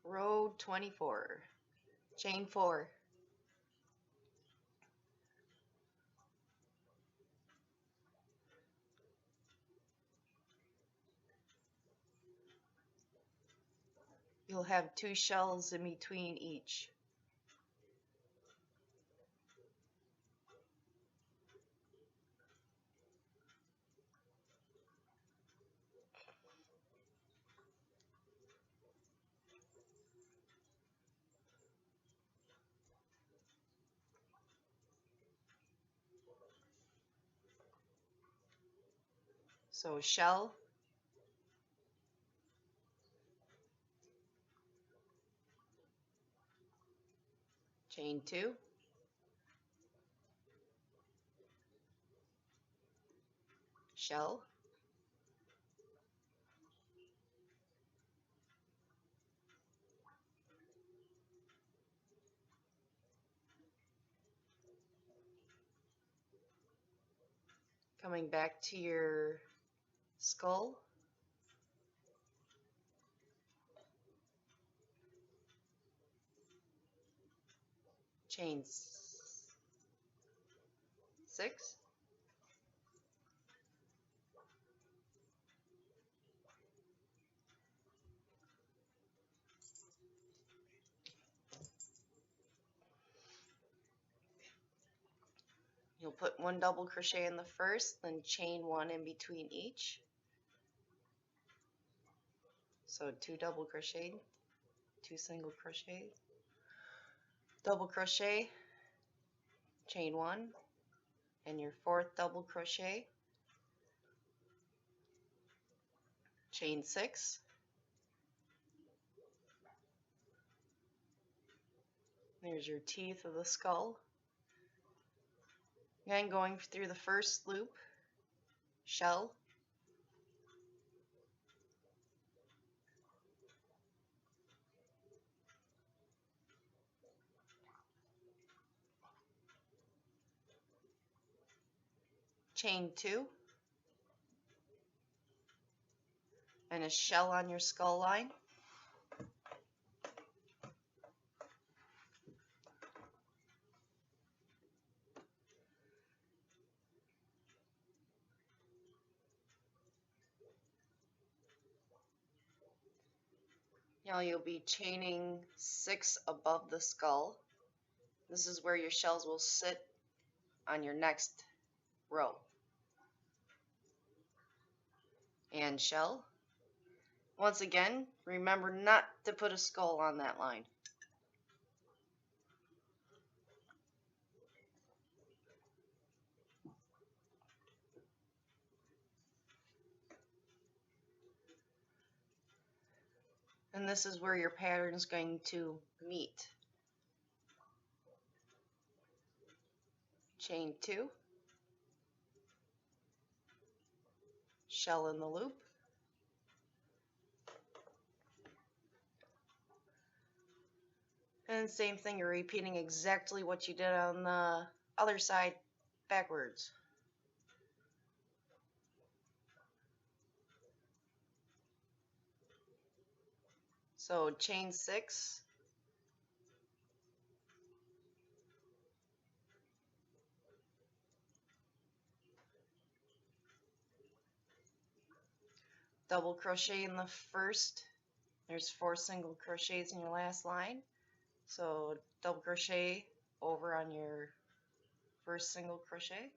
Row 24, chain 4. You'll have 2 shells in between each. So shell, chain 2, shell, coming back to your skull, chain 6, you'll put 1 double crochet in the first, then chain 1 in between each. So 2 double crochet, 2 single crochet, double crochet, chain 1, and your 4th double crochet, chain 6, there's your teeth of the skull. Again, going through the first loop, shell, chain 2, and a shell on your skull line. Now you'll be chaining 6 above the skull. This is where your shells will sit on your next row. And shell. Once again, remember not to put a skull on that line. And this is where your pattern is going to meet. Chain 2, shell in the loop, and same thing, you're repeating exactly what you did on the other side backwards. So chain 6, double crochet in the first, there's 4 single crochets in your last line, so double crochet over on your first single crochet,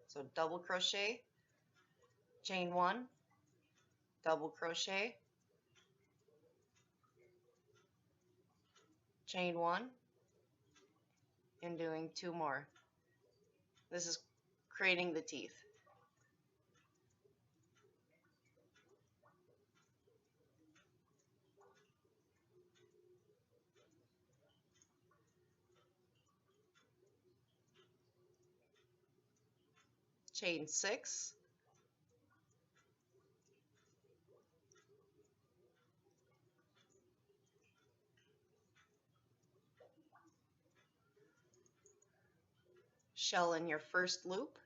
so double crochet, chain 1, double crochet, chain 1, and doing 2 more. This is creating the teeth. Chain 6, shell in your first loop,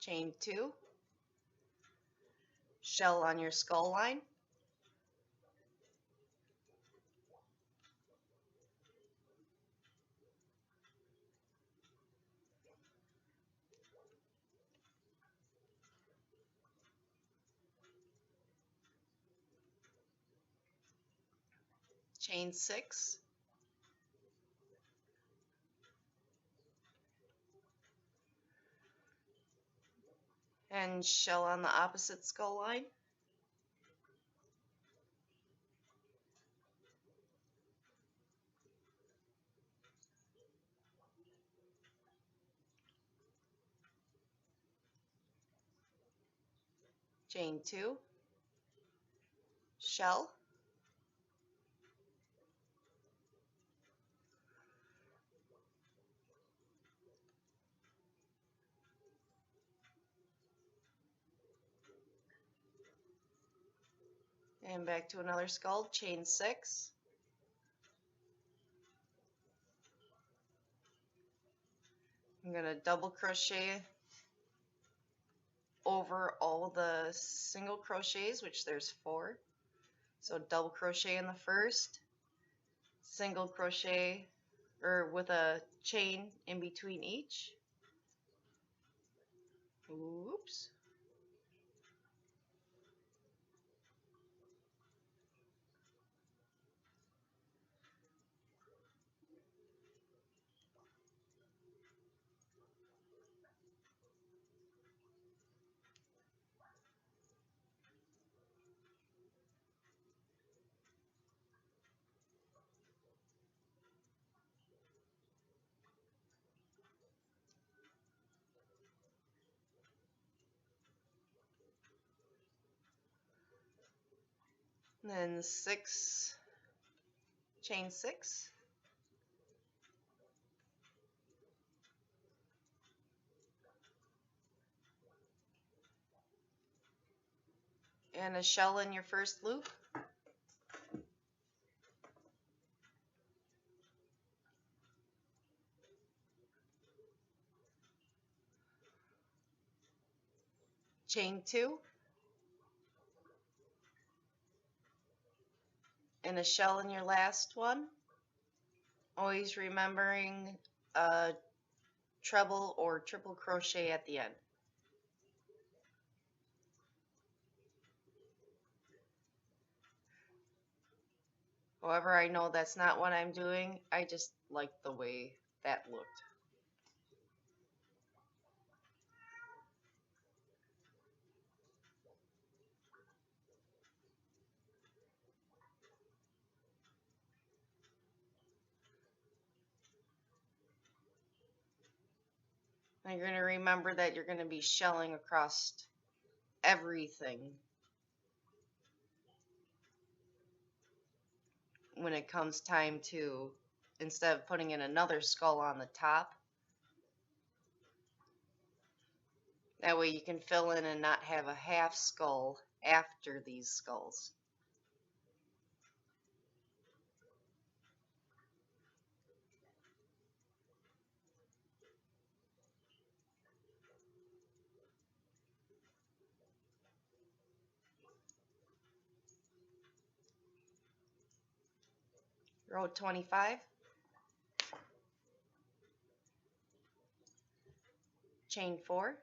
chain 2, shell on your skull line, chain 6, and shell on the opposite skull line, chain 2, shell, and back to another skull, chain 6, I'm going to double crochet over all the single crochets, which there's 4. So double crochet in the first, single crochet or with a chain in between each. Oops. And then 6, chain 6, and a shell in your first loop, chain 2, and a shell in your last one, always remembering a treble or triple crochet at the end. However, I know that's not what I'm doing, I just like the way that looked. And you're going to remember that you're going to be shelling across everything when it comes time to, instead of putting in another skull on the top. That way you can fill in and not have a half skull after these skulls. Row 25, chain 4,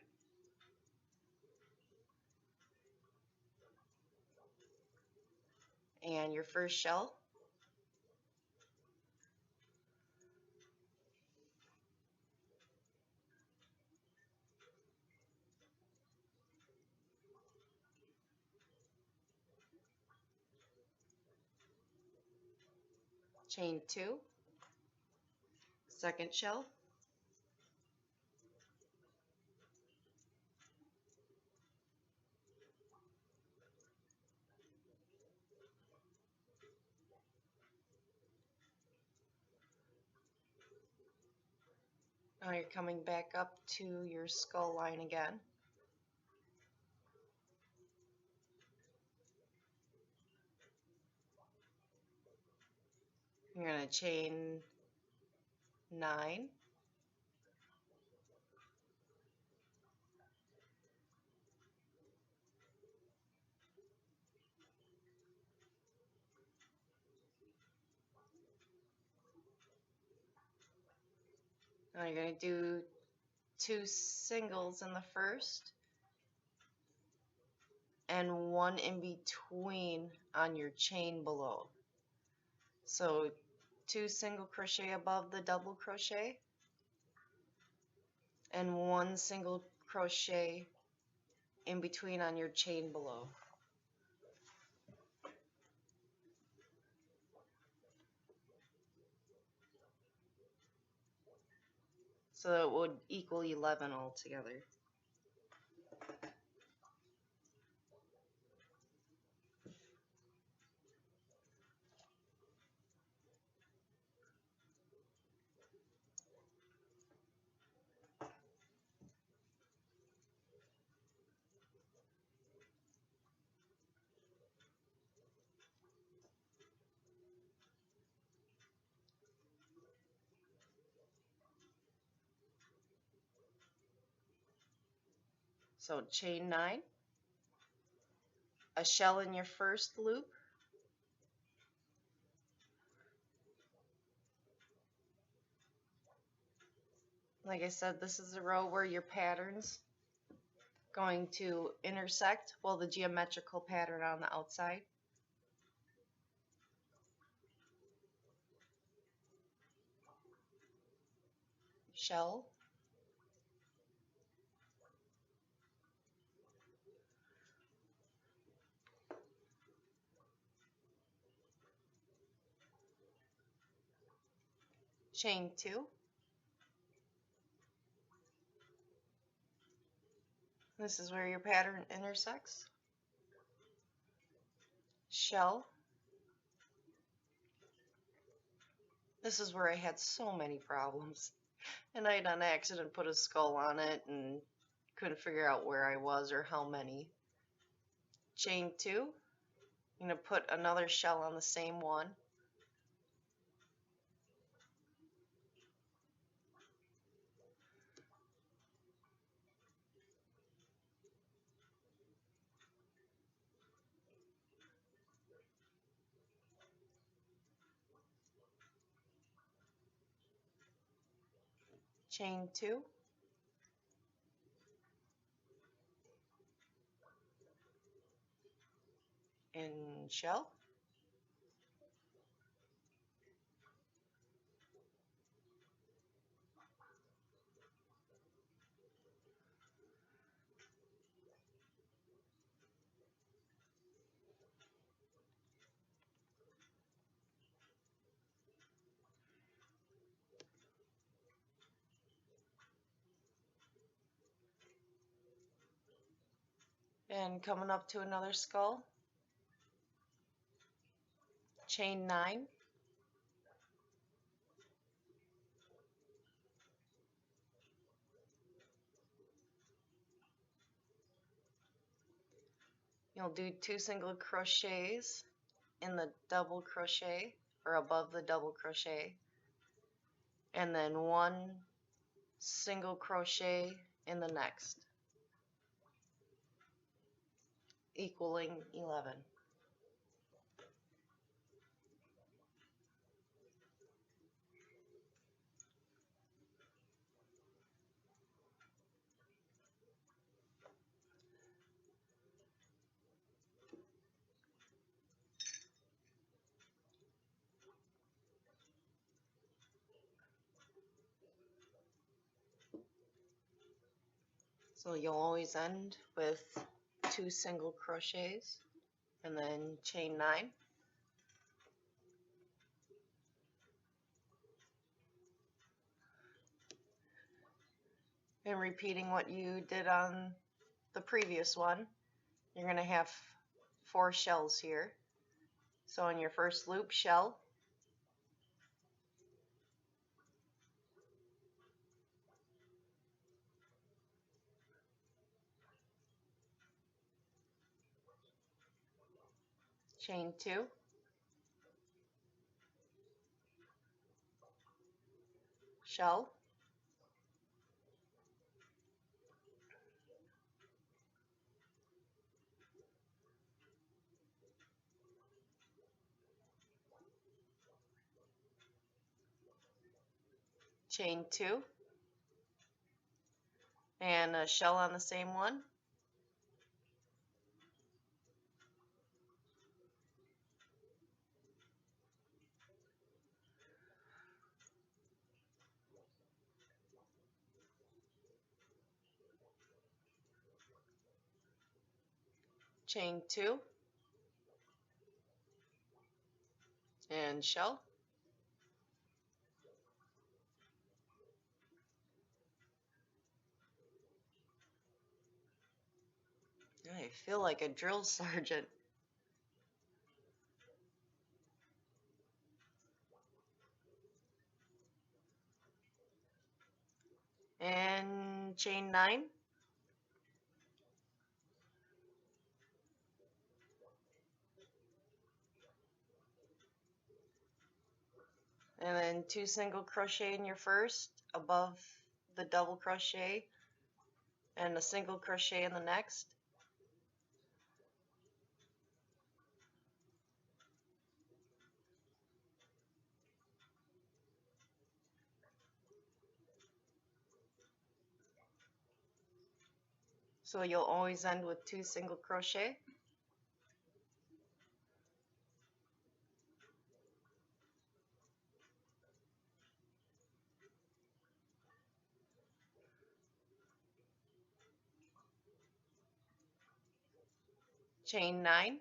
and your first shell, chain 2, second shell, now you're coming back up to your skull line again. You're going to chain 9, Now you're going to do 2 singles in the first and 1 in between on your chain below. So 2 single crochet above the double crochet and 1 single crochet in between on your chain below. So it would equal 11 altogether. So chain 9, a shell in your first loop, like I said, this is the row where your pattern's going to intersect, well, the geometrical pattern on the outside. Shell, chain 2, this is where your pattern intersects, shell, this is where I had so many problems, and I on accident put a skull on it and couldn't figure out where I was or how many. Chain 2, I'm going to put another shell on the same one, chain 2, and shell, and coming up to another skull, chain 9, you'll do 2 single crochets in the double crochet or above the double crochet, and then 1 single crochet in the next, equaling 11. So you'll always end with 2 single crochets and then chain 9. And repeating what you did on the previous one, you're going to have 4 shells here. So in your first loop, shell, chain 2, shell, chain 2, and a shell on the same one. Chain 2 and shell. I feel like a drill sergeant. And chain 9. And then 2 single crochet in your first above the double crochet and a single crochet in the next. So you'll always end with 2 single crochet. Chain 9.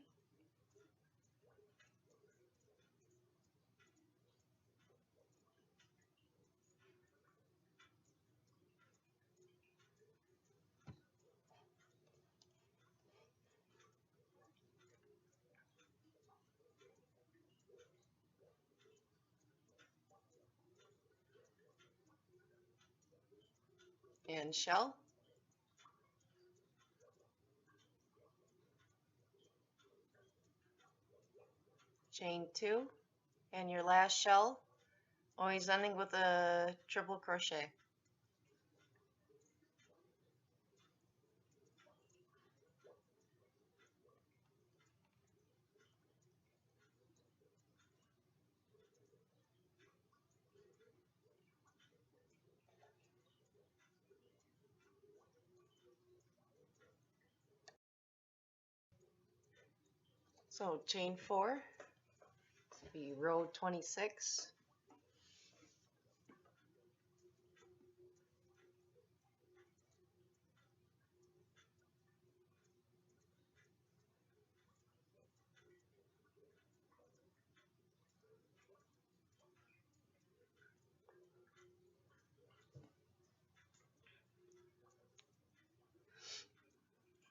And shell. Chain 2 and your last shell, always ending with a triple crochet. So chain 4, be row 26.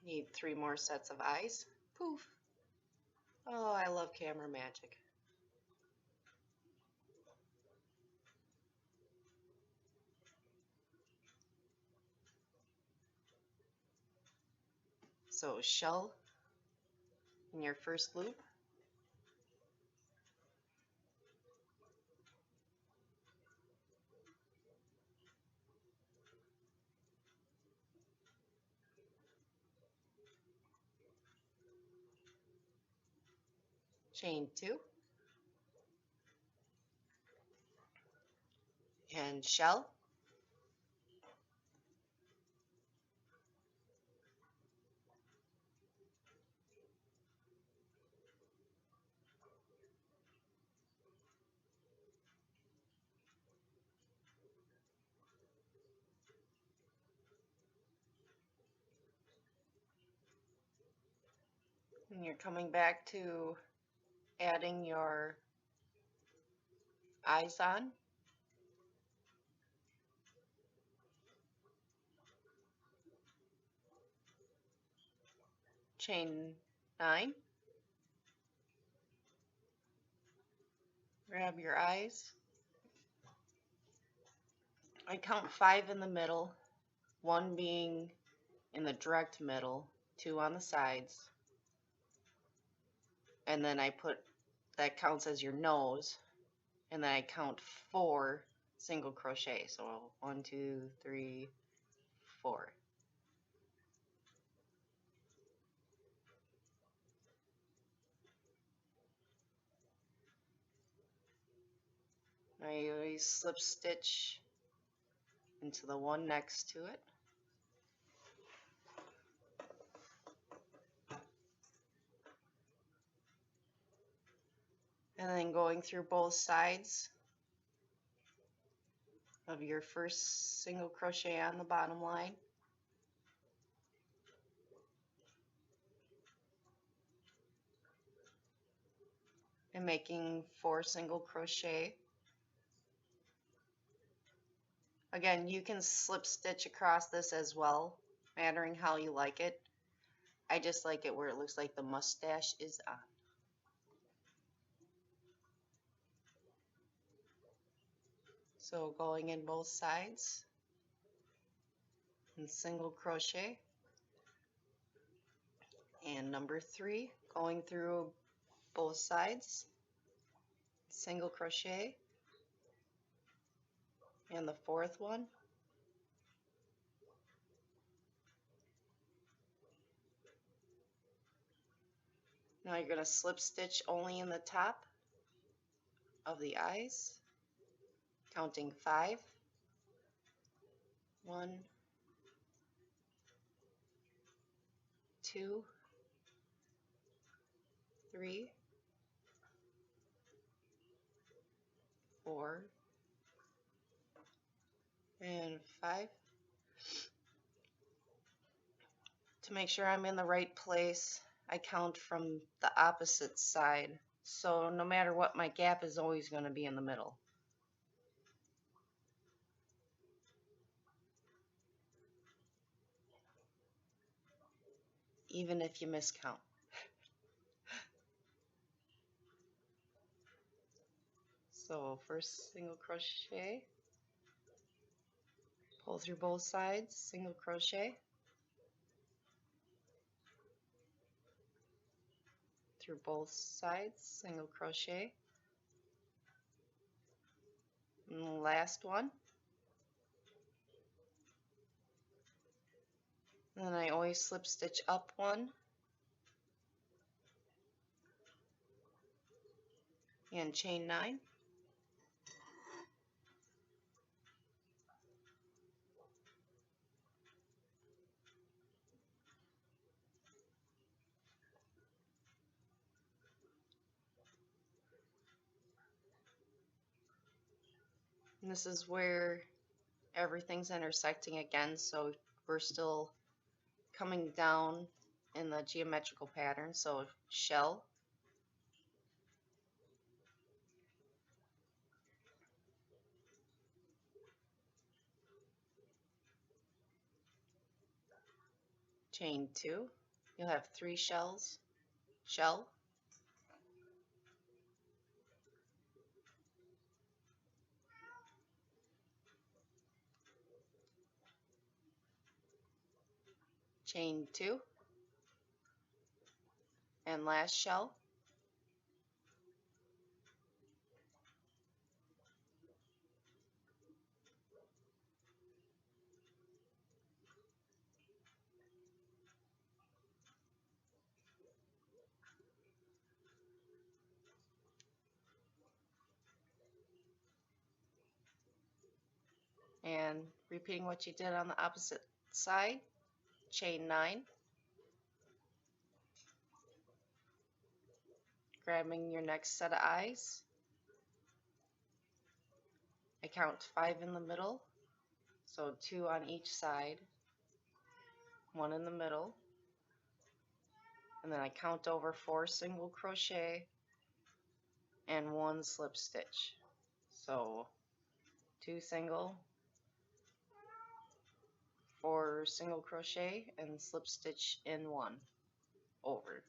Need 3 more sets of eyes. Poof. Oh, I love camera magic. So shell in your first loop. Chain 2 and shell. And you're coming back to adding your eyes on. Chain 9. Grab your eyes. I count 5 in the middle, 1 being in the direct middle, 2 on the sides, and then I put, that counts as your nose, and then I count 4 single crochet. So 1, 2, 3, 4. I always slip stitch into the one next to it. and then going through both sides of your first single crochet on the bottom line, and making 4 single crochet. Again, you can slip stitch across this as well, mattering how you like it. I just like it where it looks like the mustache is on. So going in both sides and single crochet, and number 3, going through both sides, single crochet, and the 4th one, now you're going to slip stitch only in the top of the eyes, counting 5. 1, 2, 3, 4, and 5. To make sure I'm in the right place, I count from the opposite side. So no matter what, my gap is always going to be in the middle. Even if you miscount. So first single crochet, pull through both sides, single crochet, through both sides, single crochet, and the last one. And then I always slip stitch up 1 and chain 9. And this is where everything's intersecting again, so we're still coming down in the geometrical pattern. So shell, chain 2, you'll have 3 shells, shell, chain 2, and last shell, and repeating what you did on the opposite side, chain 9, grabbing your next set of eyes. I count 5 in the middle, so 2 on each side, 1 in the middle, and then I count over 4 single crochet and 1 slip stitch. So 2 single, 4 single crochet, and slip stitch in 1 over.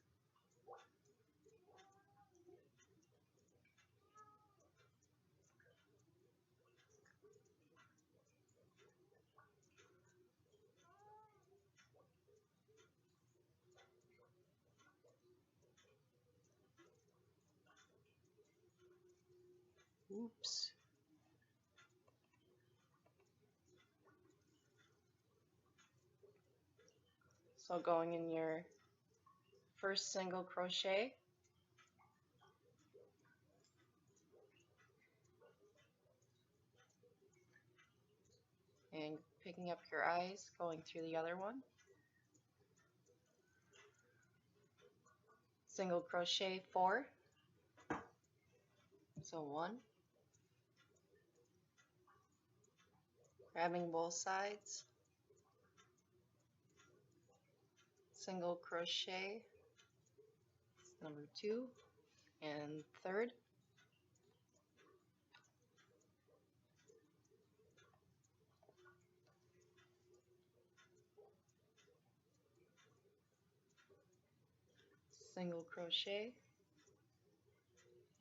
Oops. So going in your first single crochet, and picking up your eyes, going through the other one, single crochet 4, So one, grabbing both sides, single crochet, number two, and third, single crochet,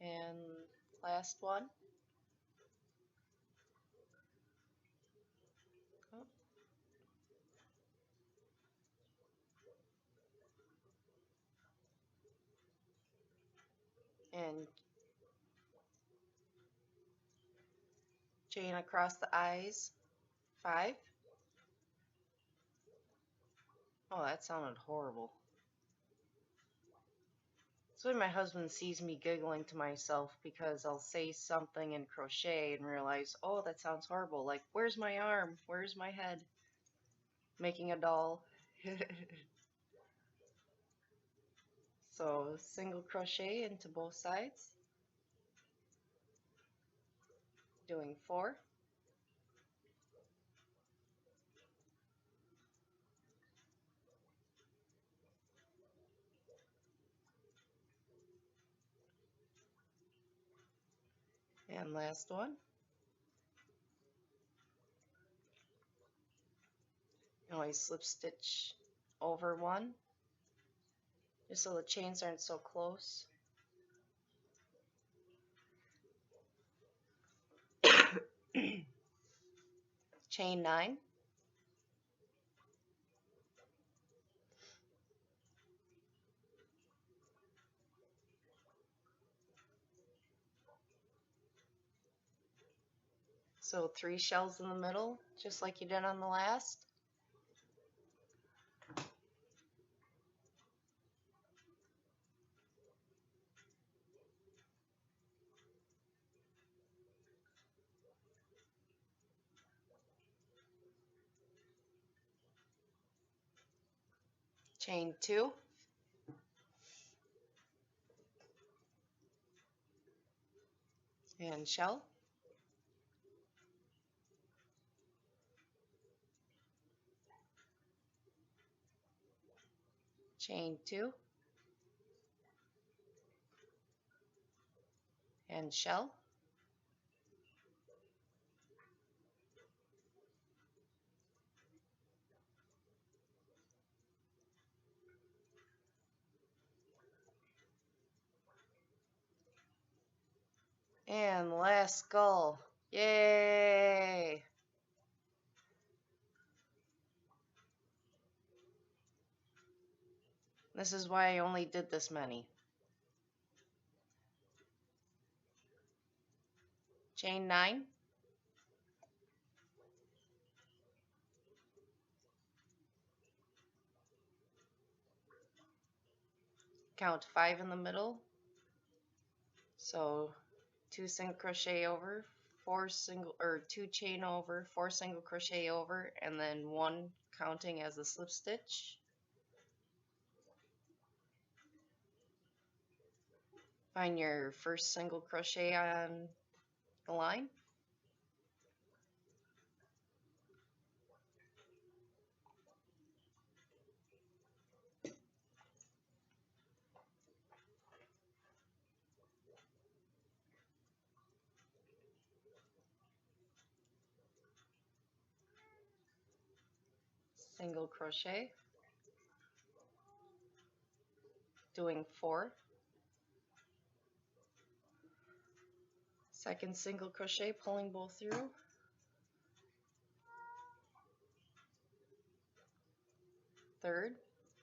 and last one, oh, and chain across the eyes, 5. Oh, that sounded horrible. So when my husband sees me giggling to myself because I'll say something in crochet and realize, oh, that sounds horrible. Like, where's my arm? Where's my head? Making a doll. So single crochet into both sides, doing 4, and last one. Always slip stitch over one, just so the chains aren't so close. Chain 9, so 3 shells in the middle, just like you did on the last. Chain 2, and shell. Chain 2, and shell. And last skull. Yay! This is why I only did this many. Chain 9, count 5 in the middle, so 2 single crochet over, 2 chain over, 4 single crochet over, and then 1 counting as a slip stitch. Find your first single crochet on the line, single crochet, doing 4, second single crochet, pulling both through, third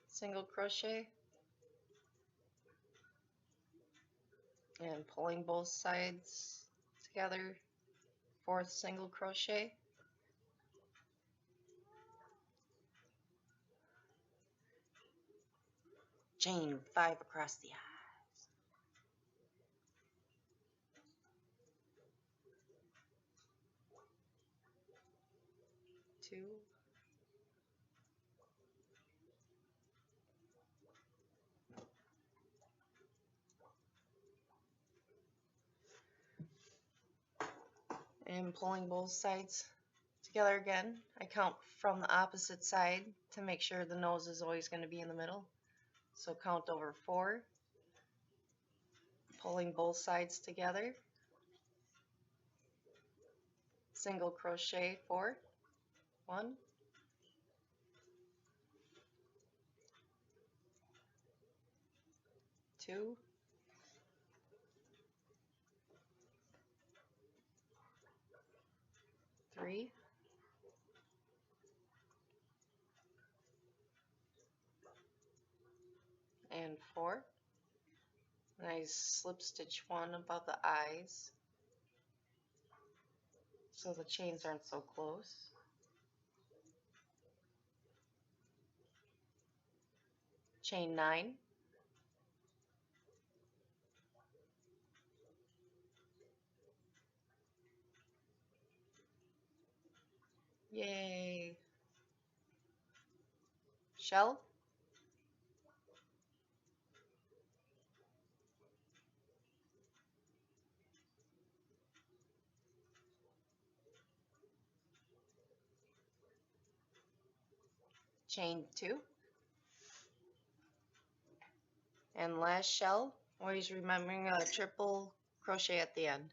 single crochet, and pulling both sides together, fourth single crochet, chain 5 across the eyes, 2, and pulling both sides together again. I count from the opposite side to make sure the nose is always going to be in the middle. So count over 4, pulling both sides together, single crochet 4, 1, 2, 3, and 4. And I slip stitch 1 above the eyes so the chains aren't so close. Chain 9, yay, shell, chain 2, and last shell, always remembering a triple crochet at the end.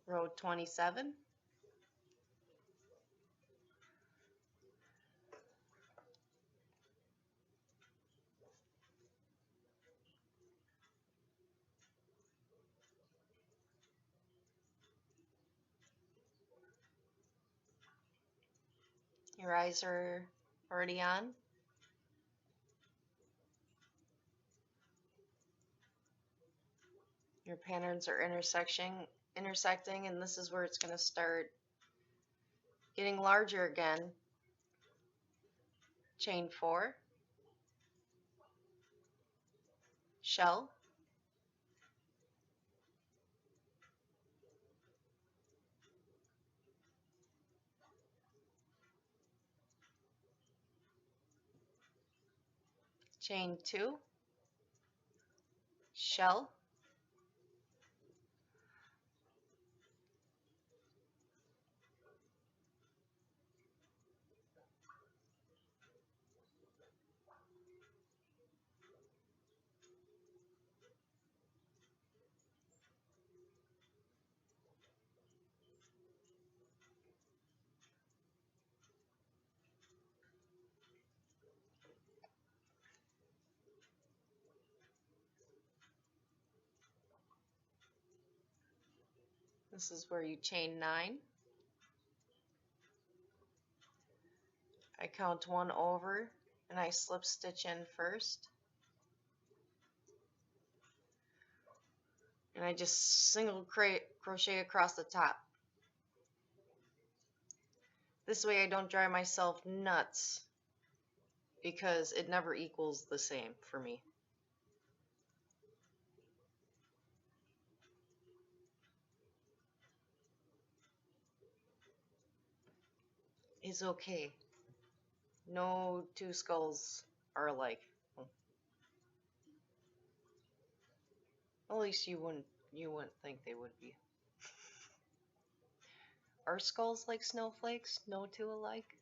Row 27, your eyes are already on. Your patterns are intersecting, and this is where it's going to start getting larger again. Chain 4, shell, chain 2, shell, this is where you chain 9. I count 1 over and I slip stitch in first. And I just single crochet across the top. This way I don't drive myself nuts because it never equals the same for me. It's okay. No two skulls are alike. At least you wouldn't think they would be. Are skulls like snowflakes? No two alike?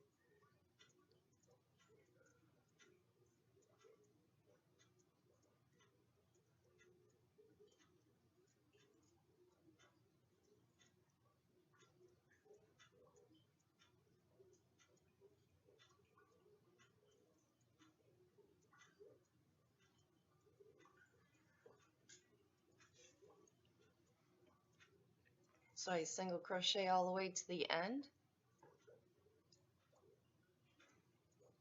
So I single crochet all the way to the end.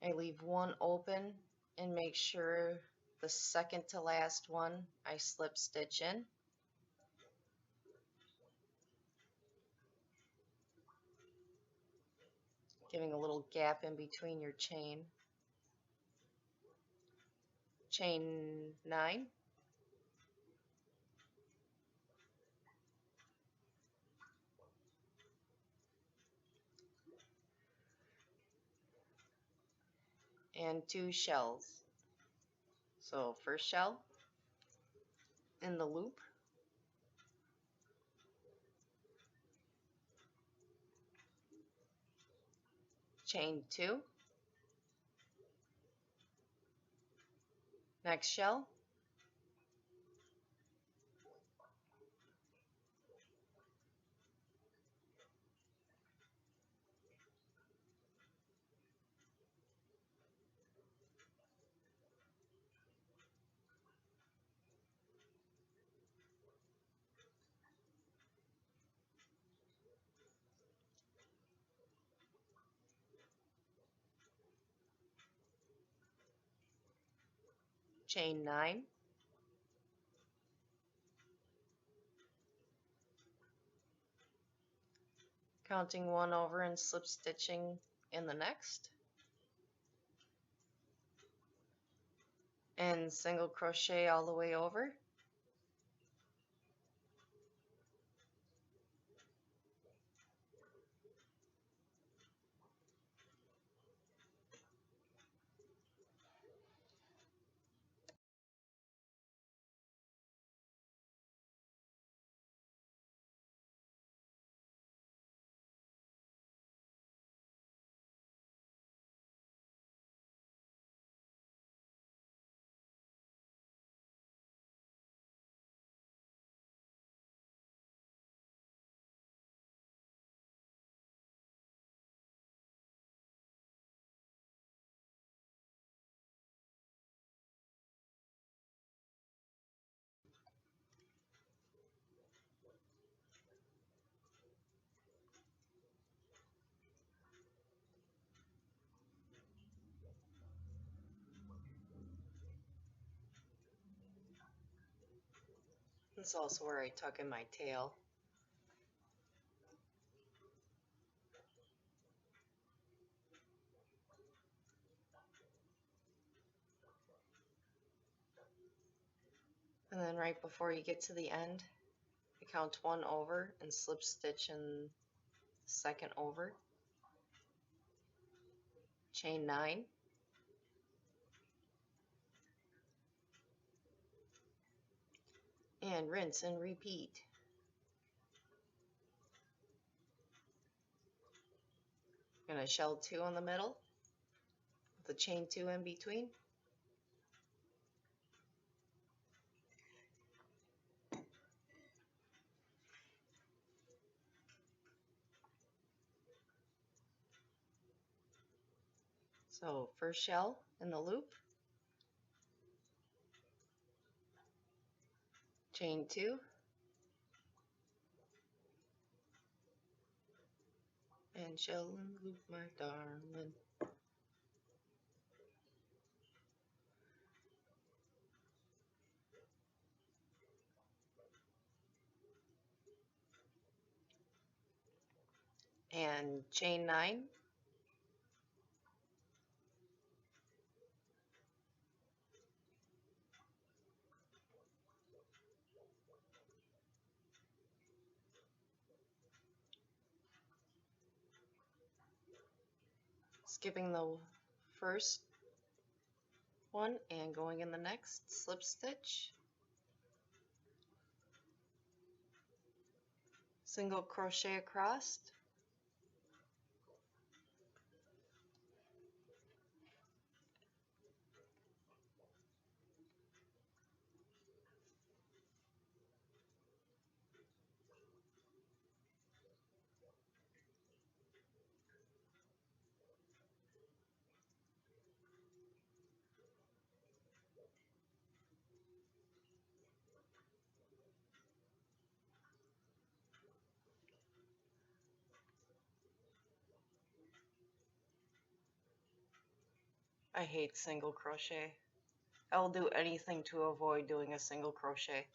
I leave 1 open and make sure the second to last one I slip stitch in. Giving a little gap in between your chain. Chain 9, and 2 shells. So first shell in the loop, chain 2, next shell, chain 9, counting 1 over and slip stitching in the next, and single crochet all the way over, this is also where I tuck in my tail. And then right before you get to the end, you count 1 over and slip stitch in second over, chain 9, and rinse and repeat. I'm going to shell 2 in the middle, with a chain 2 in between, so first shell in the loop, chain 2, and shell in the loop, my darling. And chain 9, skipping the first one and going in the next, slip stitch, single crochet across, I hate single crochet. I will do anything to avoid doing a single crochet.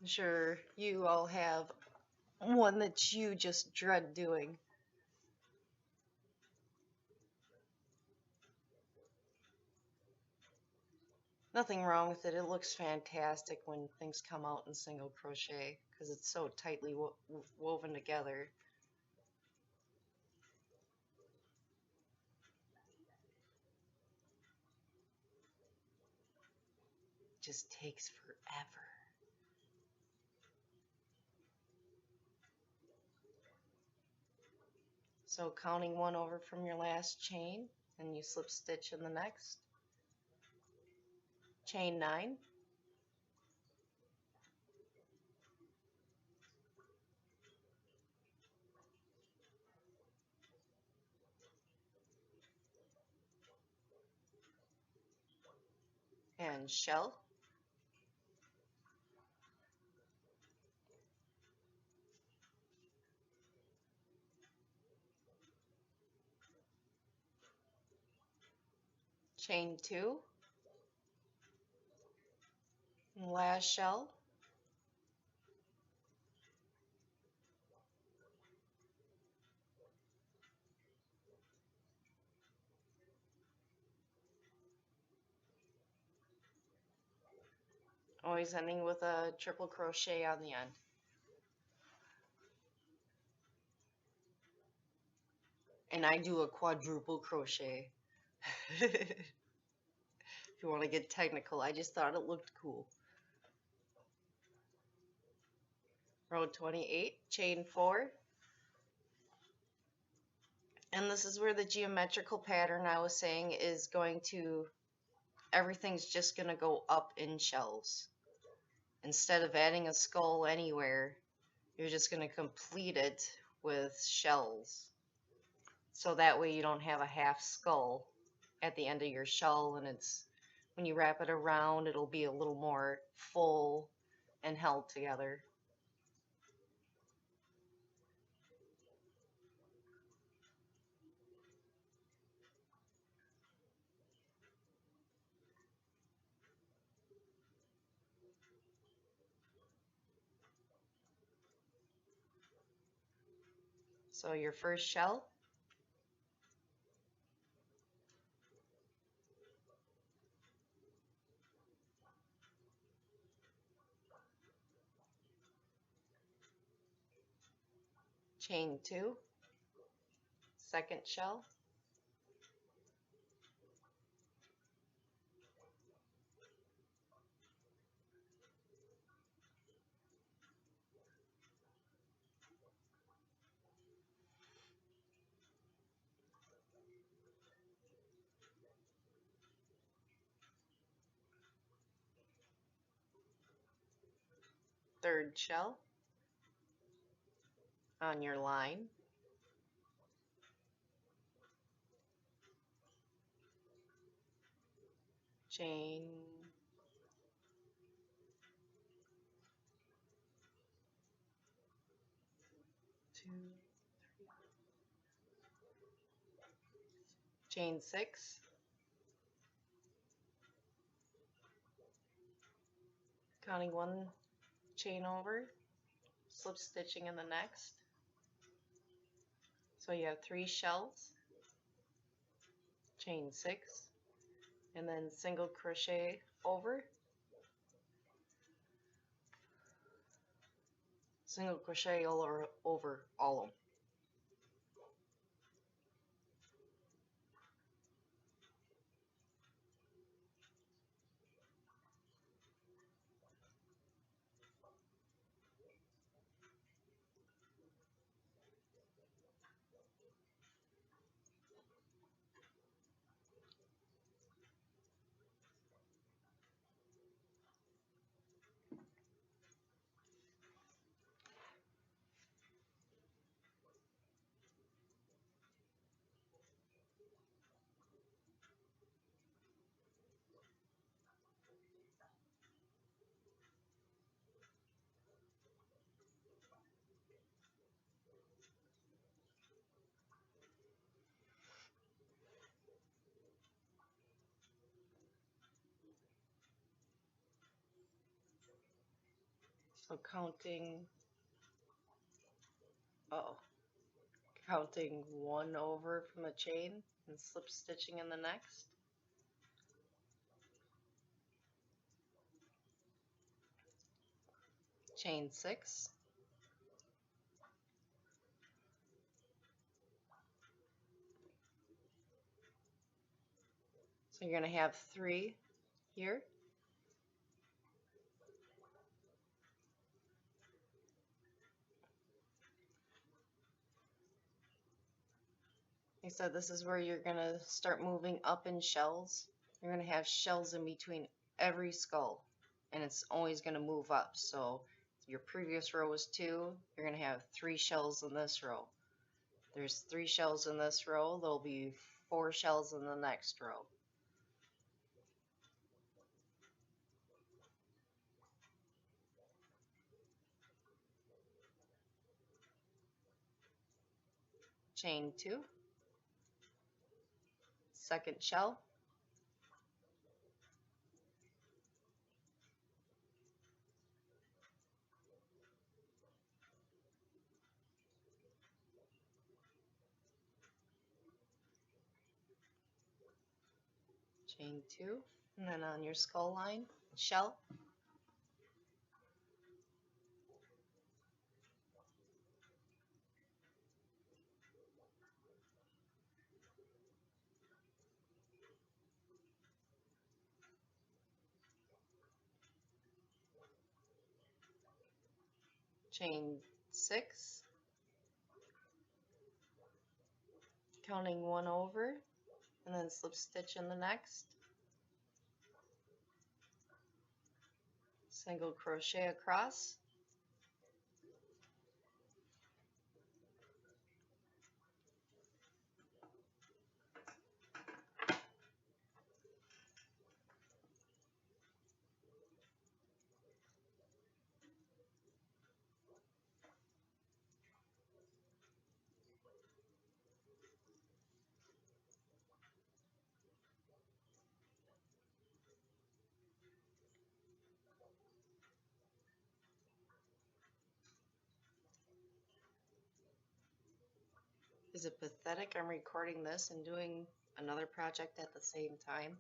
I'm sure you all have one that you just dread doing. Nothing wrong with it. It looks fantastic when things come out in single crochet because it's so tightly woven together. It just takes forever. So counting one over from your last chain, and you slip stitch in the next. Chain 9. And shell. Chain 2. And last shell. Always ending with a triple crochet on the end. And I do a quadruple crochet. If you want to get technical, I just thought it looked cool. Row 28, chain 4. And this is where the geometrical pattern I was saying is going to, everything's just going to go up in shells. Instead of adding a skull anywhere, you're just going to complete it with shells. So that way you don't have a half skull at the end of your shell, and it's, when you wrap it around, it'll be a little more full and held together. So your first shell, chain 2, second shell, third shell on your line, chain 2, chain 6, counting one chain over, slip stitching in the next. So you have 3 shells, chain 6, and then single crochet over, single crochet over all of them. So counting one over from the chain and slip stitching in the next. chain 6, so you're going to have 3 here, like I said, this is where you're going to start moving up in shells. You're going to have shells in between every skull, and it's always going to move up. So your previous row was 2, you're going to have 3 shells in this row. There's 3 shells in this row, there'll be 4 shells in the next row. Chain 2, second shell, chain 2, and then on your skull line, shell, chain 6, counting 1 over, and then slip stitch in the next, single crochet across, Is it pathetic I'm recording this and doing another project at the same time?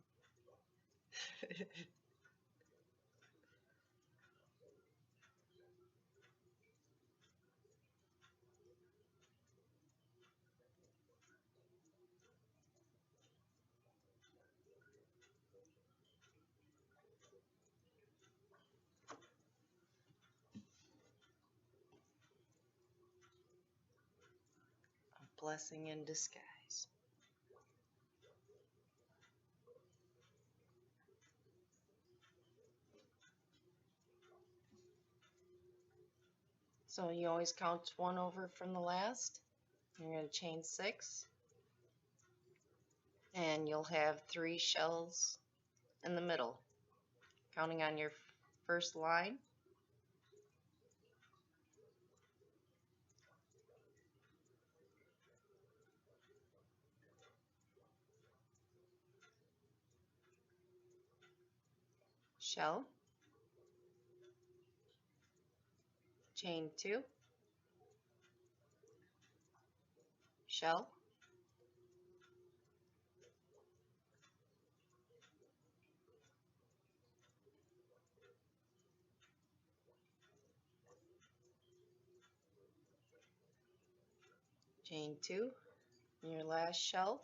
A blessing in disguise. So you always count 1 over from the last. You're going to chain 6, and you'll have 3 shells in the middle. Counting on your first line, shell, chain 2, shell, chain 2, and your last shell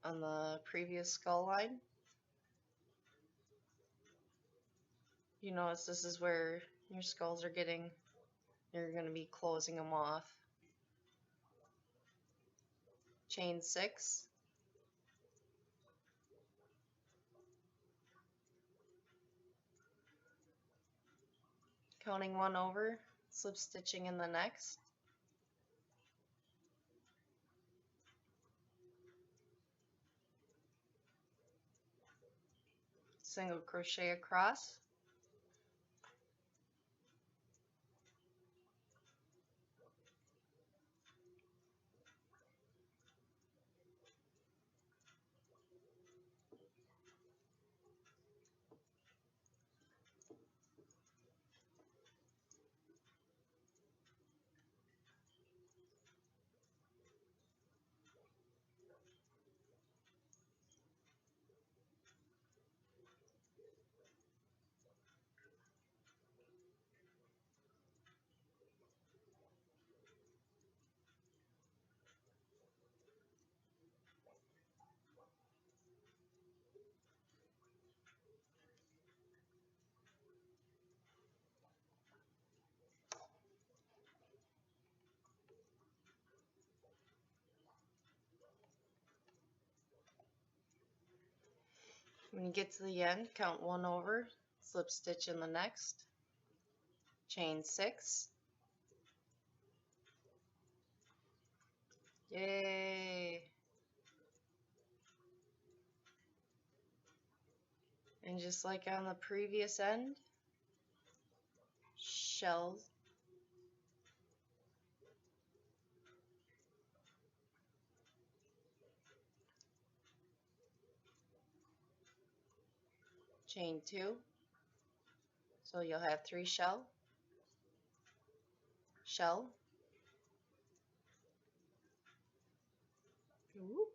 on the previous skull line. You notice this is where your skulls are getting, you're going to be closing them off. Chain 6, counting 1 over, slip stitching in the next, single crochet across, When you get to the end, count 1 over, slip stitch in the next, chain 6. Yay! And just like on the previous end, shells, chain 2. So you'll have 3 shell, shell, ooh,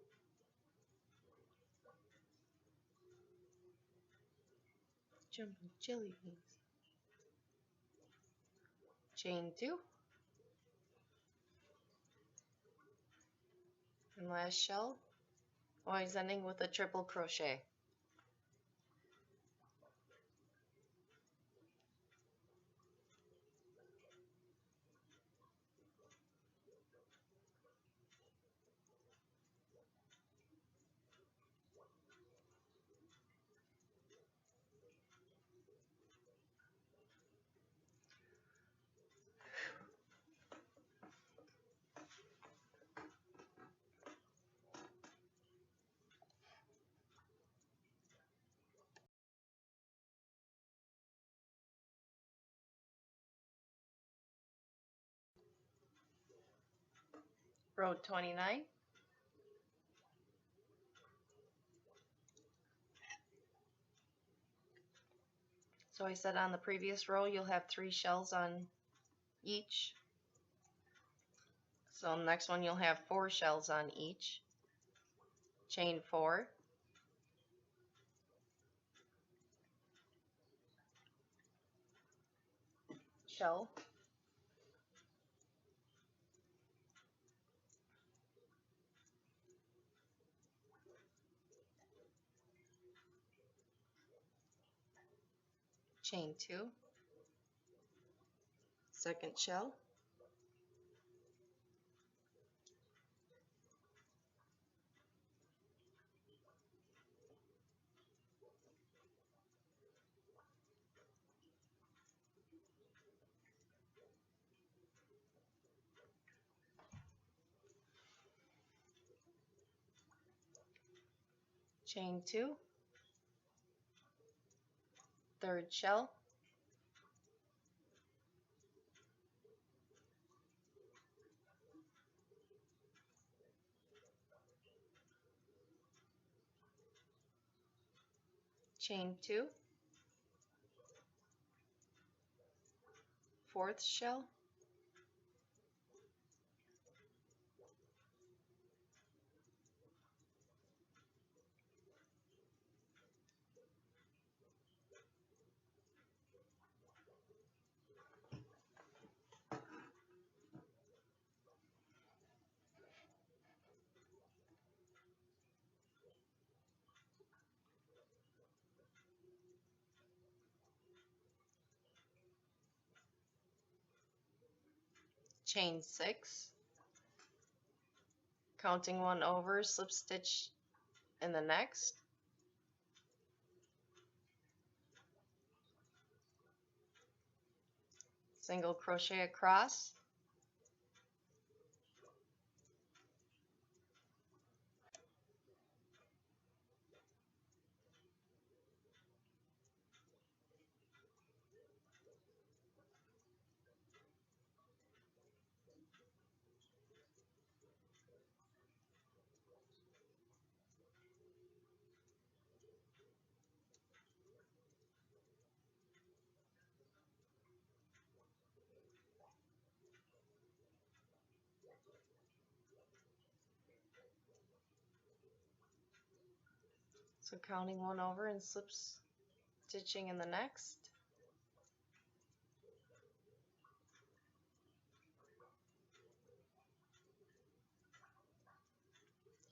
jumping jelly beans, chain 2, and last shell, always ending with a triple crochet. Row 29. So I said on the previous row you'll have 3 shells on each. So next one you'll have 4 shells on each. Chain 4. Shell. Chain 2. Second shell. Chain 2. Third shell. Chain 2. Fourth shell. Chain 6. Counting 1 over, slip stitch in the next. Single crochet across. So counting 1 over and slip stitching in the next.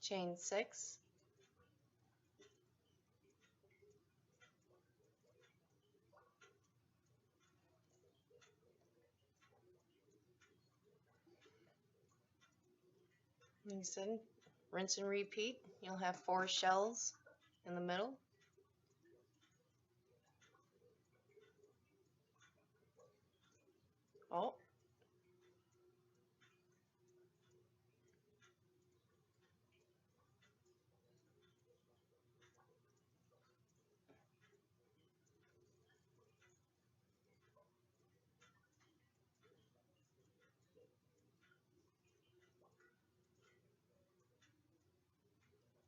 Chain 6. Like I said, rinse and repeat. You'll have 4 shells in the middle. Oh,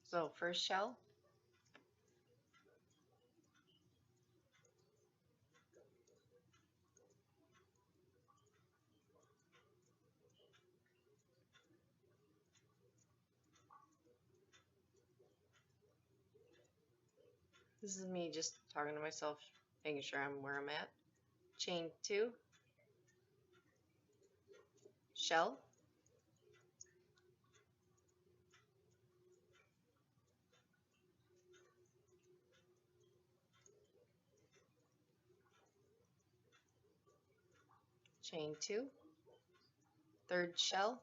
so first shell, this is me just talking to myself, making sure I'm where I'm at. Chain 2, shell, chain 2, third shell,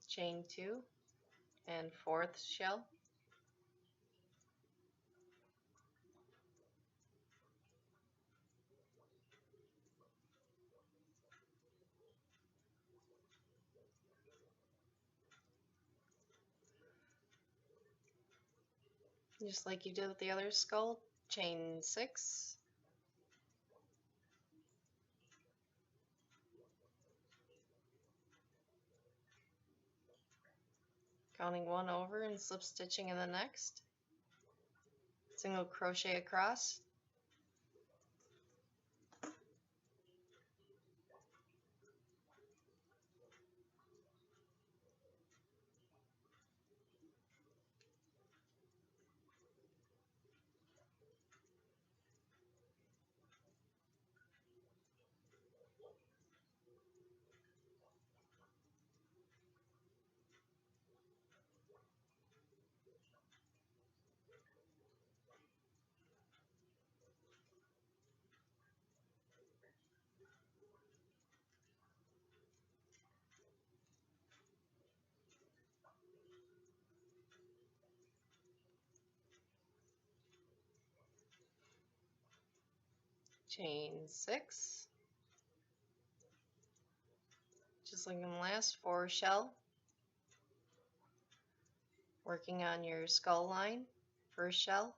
chain 2, and fourth shell, just like you did with the other skull, chain 6, counting 1 over and slip stitching in the next, single crochet across, chain 6, just like in the last 4 shell, working on your skull line, first shell,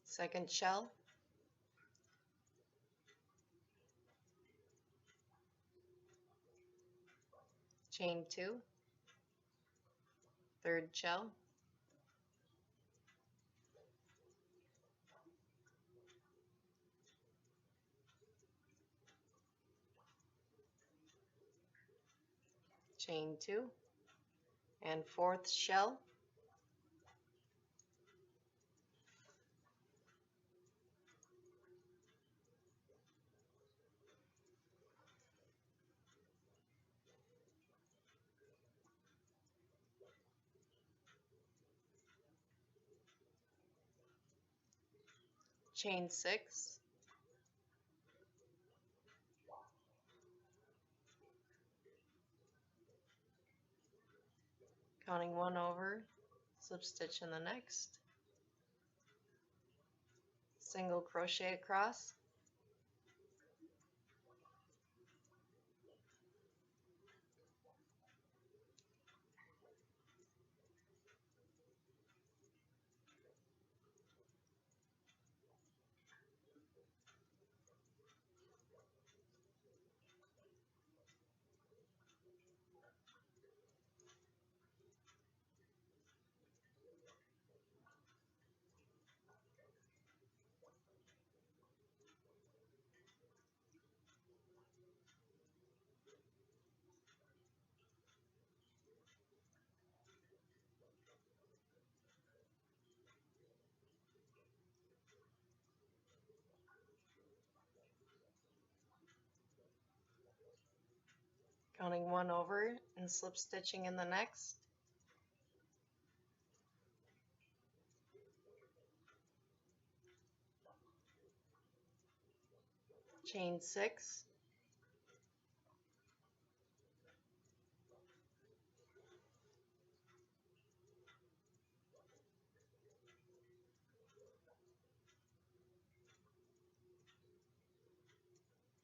second shell, chain 2, third shell, chain 2, and fourth shell, chain 6, counting 1 over, slip stitch in the next, single crochet across, counting one over and slip stitching in the next, chain 6,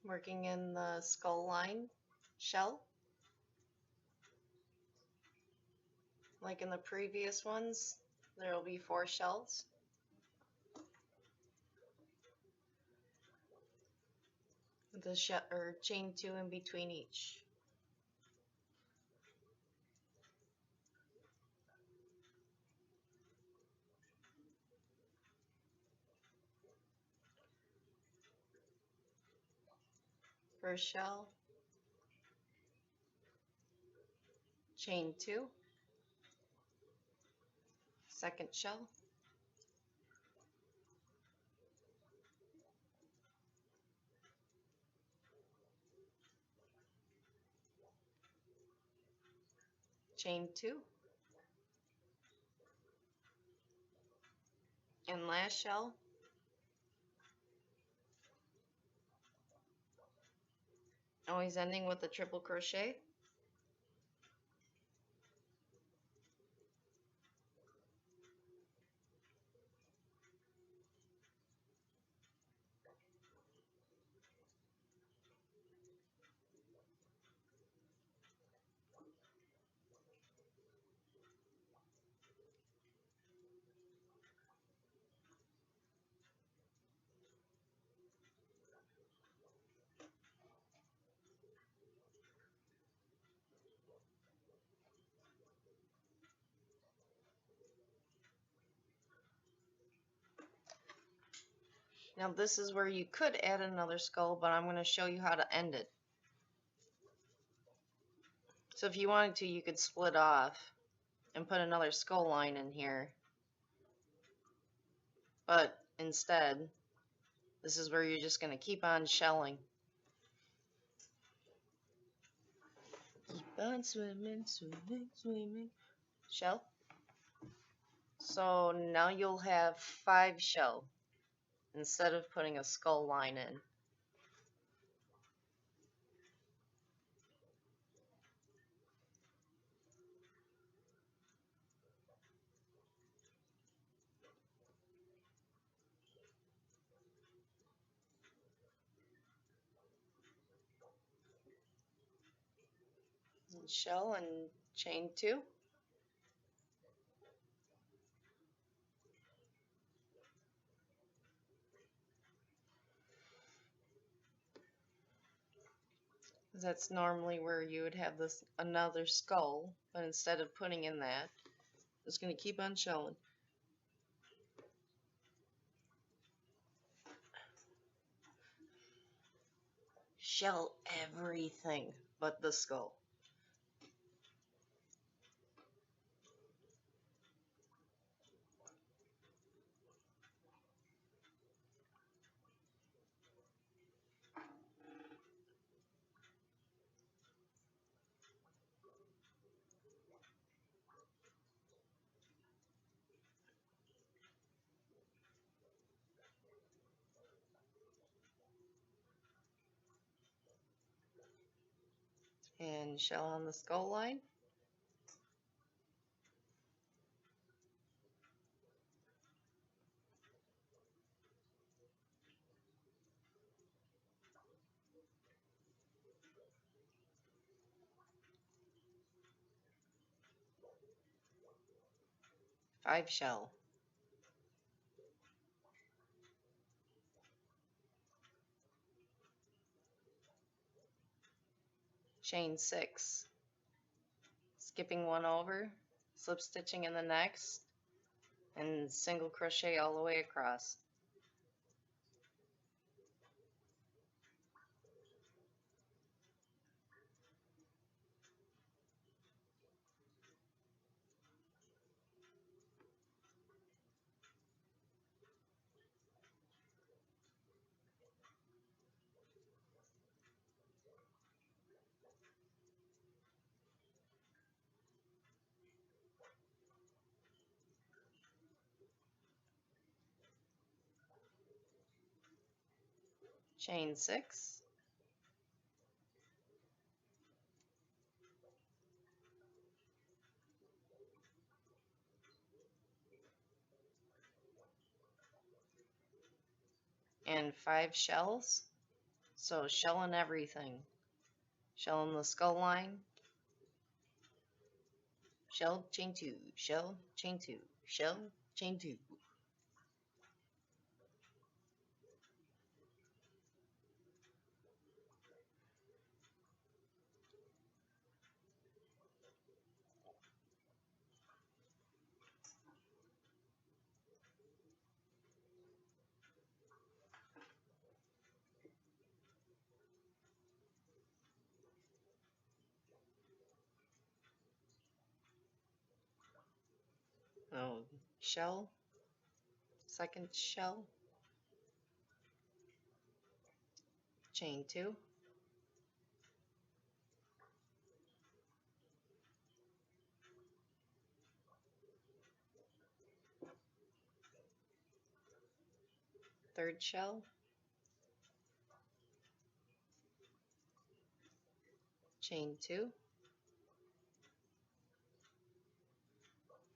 working in the skull line shell. Like in the previous ones, there will be 4 shells. The chain 2 in between each. First shell, chain 2, second shell, chain 2, and last shell, always ending with a triple crochet. Now this is where you could add another skull, but I'm going to show you how to end it. So if you wanted to, you could split off and put another skull line in here. But instead, this is where you're just going to keep on shelling. Keep on swimming, swimming, swimming. Shell. So now you'll have 5 shell instead of putting a skull line in. Shell and chain 2. That's normally where you would have this another skull, but instead of putting in that, it's going to keep on shelling. Shell everything but the skull. And shell on the skull line. Five shell. Chain 6. Skipping one over, slip stitching in the next, and single crochet all the way across. chain 6, and 5 shells. So shell in everything. Shell in the skull line, shell, chain 2, shell, chain 2, shell, chain 2. Oh, shell, second shell, chain 2, third shell, chain 2,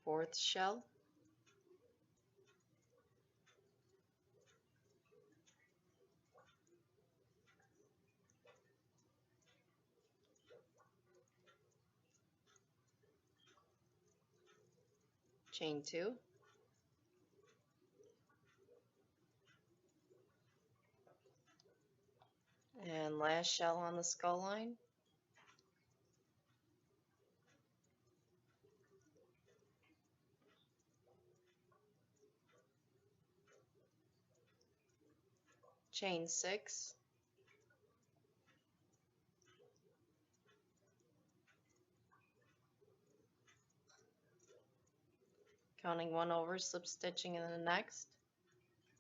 fourth shell, chain 2, and last shell on the skull line, chain 6, counting 1 over, slip stitching in the next,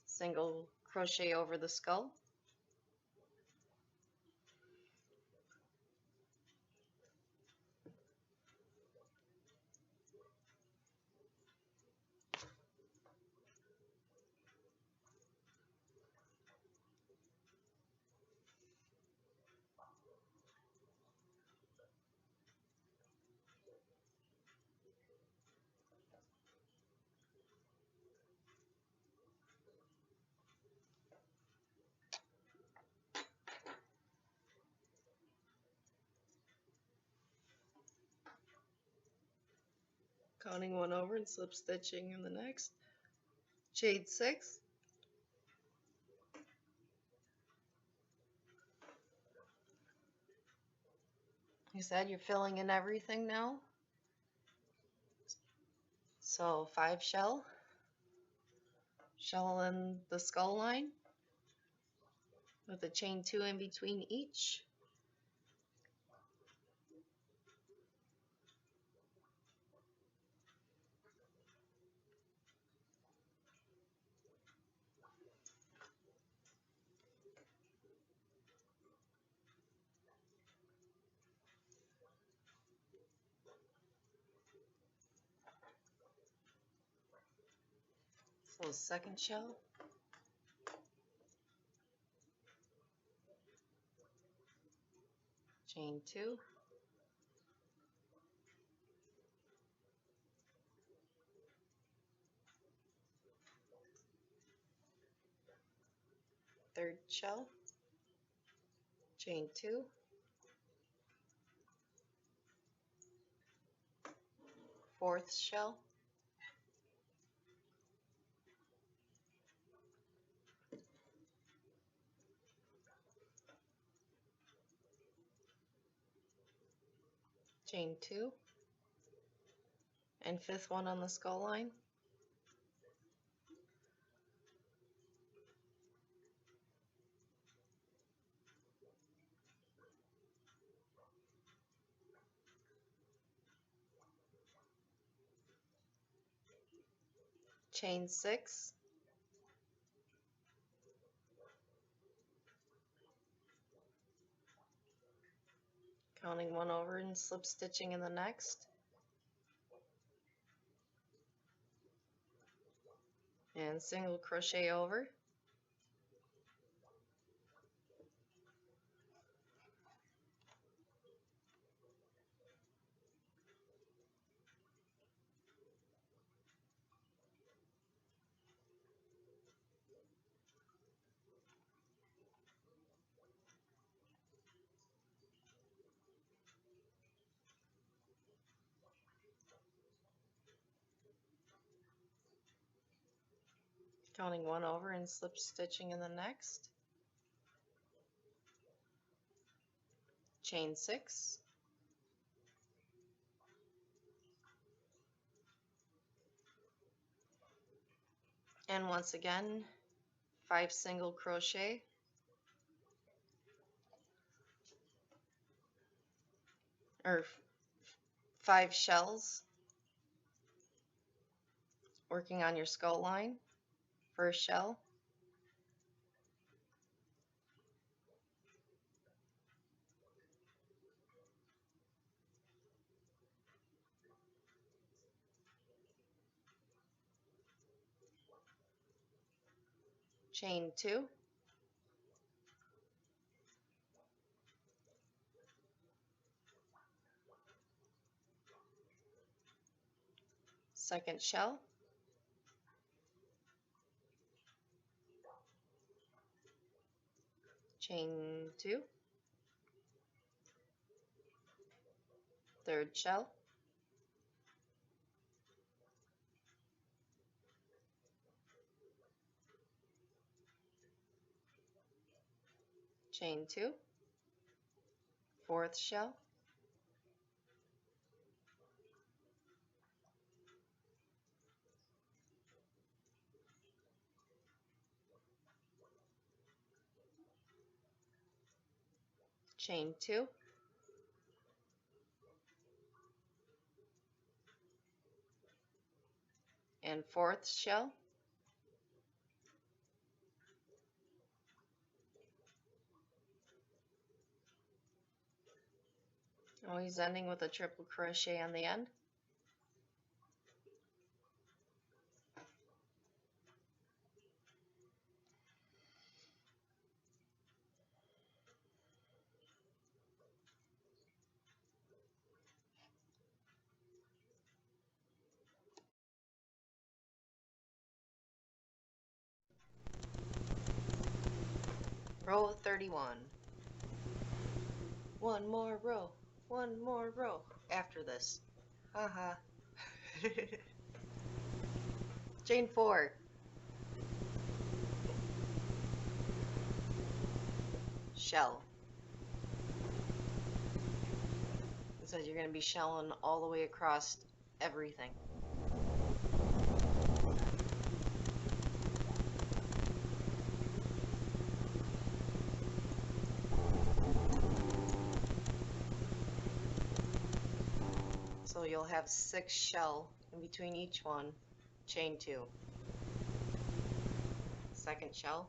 single crochet over the skull, counting 1 over and slip stitching in the next, chain 6, you said you're filling in everything now, so 5 shell, shell in the skull line with a chain 2 in between each, so second shell, chain 2, third shell, chain 2, fourth shell, chain 2, and fifth one on the skull line, chain 6, counting 1 over and slip stitching in the next, and single crochet over, counting one over and slip stitching in the next, chain 6, and once again 5 single crochet, or 5 shells, working on your skull line. First shell, chain 2, second shell, chain 2, third shell, chain 2, fourth shell, chain 2, and fourth shell, always ending with a triple crochet on the end. Row 31. One more row after this. Haha. Chain 4. Shell. It says you're going to be shelling all the way across everything. So you'll have 6 shell in between each one. Chain 2. Second shell.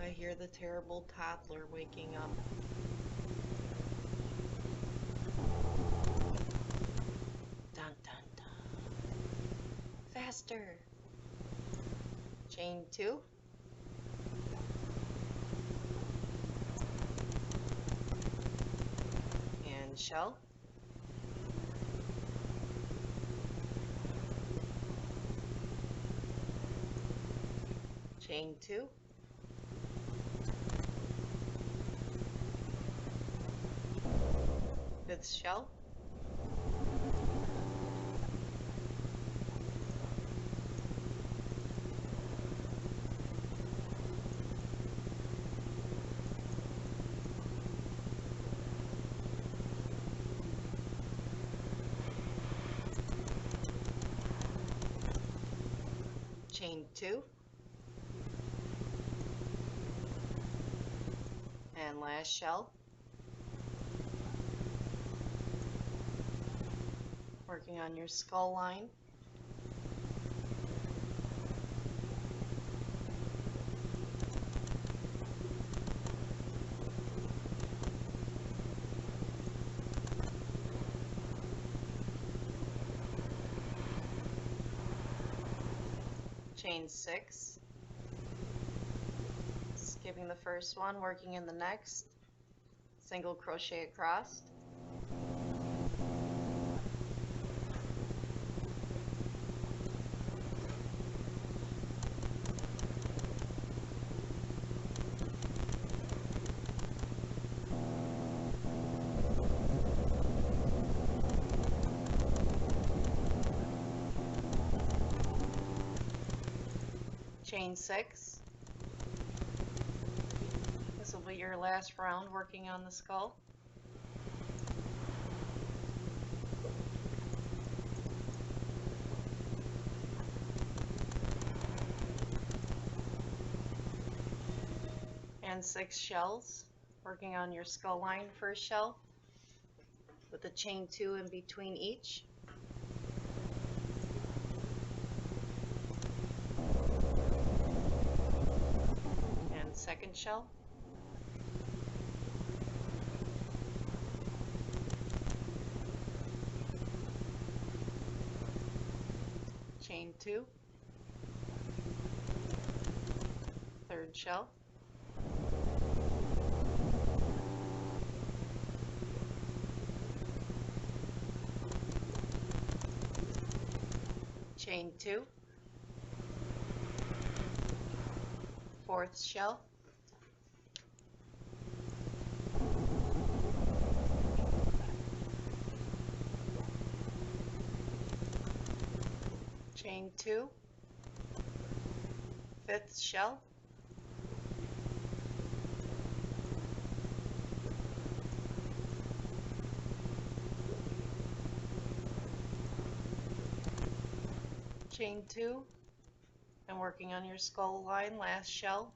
I hear the terrible toddler waking up. Dun dun dun. Faster. Chain 2. And shell. Chain 2. Fifth shell. Chain 2, and last shell, working on your skull line, chain 6, skipping the first one, working in the next, single crochet across, chain 6. This will be your last round working on the skull. And 6 shells, working on your skull line first shell with a chain 2 in between each. And second shell. Chain 2. Third shell. Chain 2. Fourth shell. Chain 2. Fifth shell. Chain 2, and working on your skull line, last shell.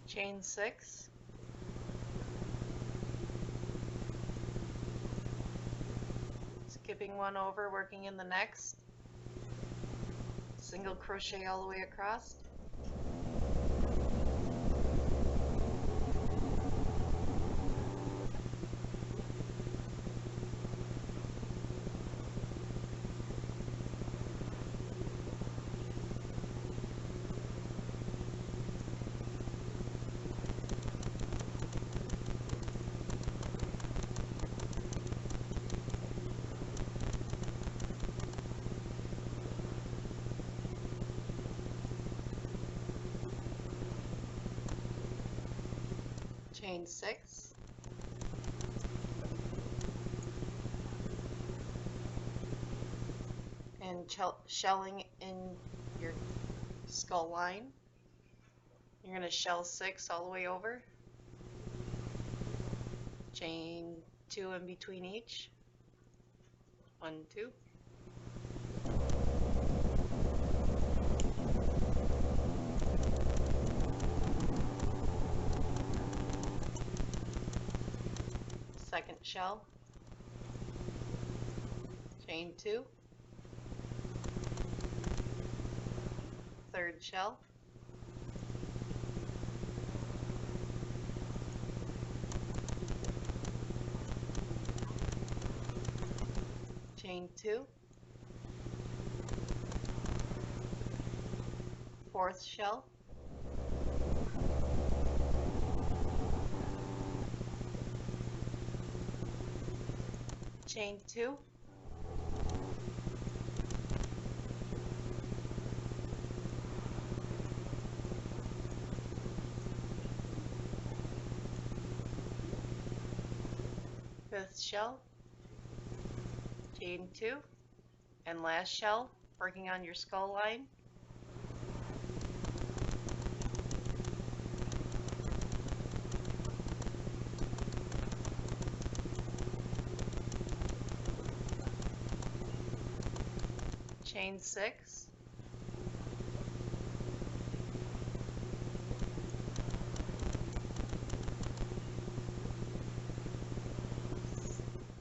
Chain 6. Skipping one over, working in the next. Single crochet all the way across. Chain 6. And shelling in your skull line. You're going to shell 6 all the way over. Chain 2 in between each. 1, 2. Second shell, chain 2, third shell, chain 2, fourth shell, chain 2, fifth shell, chain 2, and last shell, working on your skull line. Chain 6,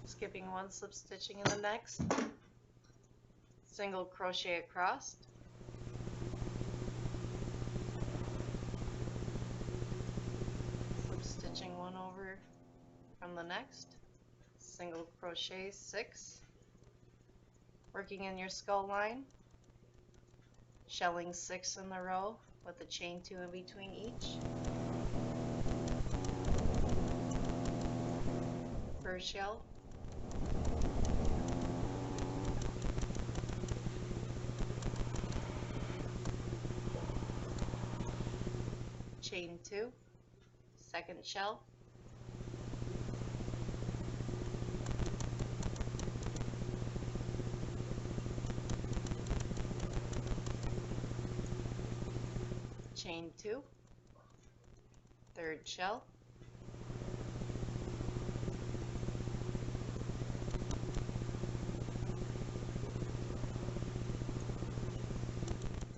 skipping one, slip stitching in the next, single crochet across, slip stitching one over from the next, single crochet 6, working in your skull line, shelling 6 in the row with a chain 2 in between each. First shell, chain 2, second shell, chain 2, third shell,